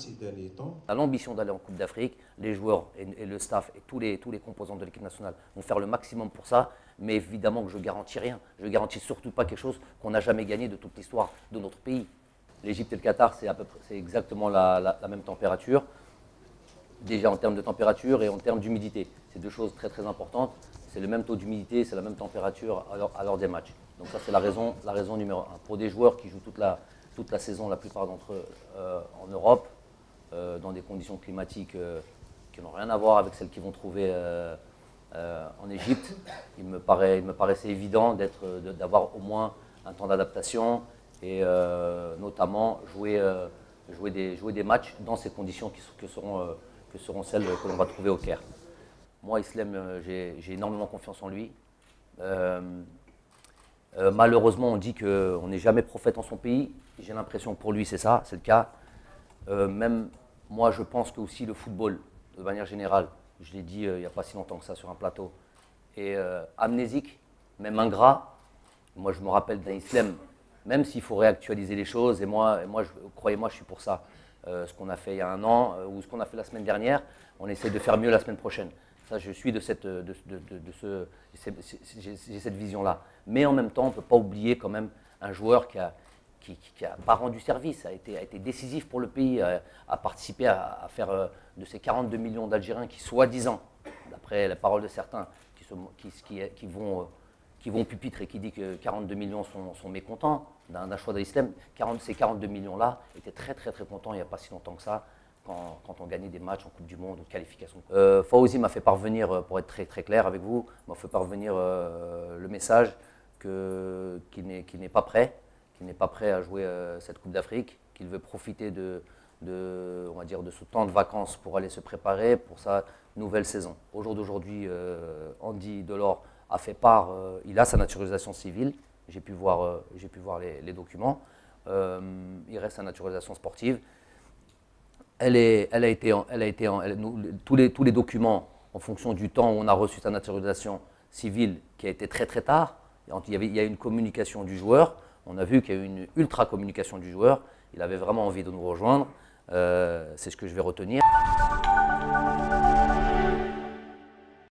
ces derniers temps. On a l'ambition d'aller en Coupe d'Afrique, les joueurs et le staff et tous les composants de l'équipe nationale vont faire le maximum pour ça, mais évidemment que je ne garantis rien. Je ne garantis surtout pas quelque chose qu'on n'a jamais gagné de toute l'histoire de notre pays. L'Égypte et le Qatar, c'est exactement la même température, déjà en termes de température et en termes d'humidité. C'est deux choses très très importantes. C'est le même taux d'humidité, c'est la même température à l'heure des matchs. Donc ça c'est la raison numéro un. Pour des joueurs qui jouent toute la saison, la plupart d'entre eux en Europe, dans des conditions climatiques qui n'ont rien à voir avec celles qu'ils vont trouver en Égypte, il me paraissait évident d'avoir au moins un temps d'adaptation et notamment jouer des matchs dans ces conditions que seront celles que l'on va trouver au Caire. Moi, Islem, j'ai énormément confiance en lui. Malheureusement, on dit qu'on n'est jamais prophète en son pays. J'ai l'impression que pour lui, c'est ça, c'est le cas. Même moi, je pense que aussi le football, de manière générale, je l'ai dit il n'y a pas si longtemps que ça sur un plateau, est amnésique, même ingrat. Moi, je me rappelle d'un Islem, même s'il faut réactualiser les choses, et moi croyez-moi, je suis pour ça. Ce qu'on a fait il y a un an ou ce qu'on a fait la semaine dernière, on essaie de faire mieux la semaine prochaine. Ça, je suis j'ai cette vision-là. Mais en même temps, on ne peut pas oublier quand même un joueur qui n'a pas rendu service, a été décisif pour le pays, a participé à faire de ces 42 millions d'Algériens qui, soi-disant, d'après les paroles de certains, qui vont pupitre et qui dit que 42 millions sont mécontents d'un choix d'Islem, ces 42 millions-là étaient très très très contents il n'y a pas si longtemps que ça, quand on gagnait des matchs en Coupe du Monde ou de qualification. Fawzi m'a fait parvenir, pour être très très clair avec vous, m'a fait parvenir le message qu'il n'est pas prêt, à jouer cette Coupe d'Afrique, qu'il veut profiter on va dire, de ce temps de vacances pour aller se préparer pour sa nouvelle saison. Au jour d'aujourd'hui, Andy Delors a fait part, il a sa naturalisation civile, j'ai pu voir les documents, il reste sa naturalisation sportive. Tous les documents, en fonction du temps où on a reçu sa naturalisation civile, qui a été très très tard, il y a eu une communication du joueur, on a vu qu'il y a eu une ultra communication du joueur, il avait vraiment envie de nous rejoindre, c'est ce que je vais retenir.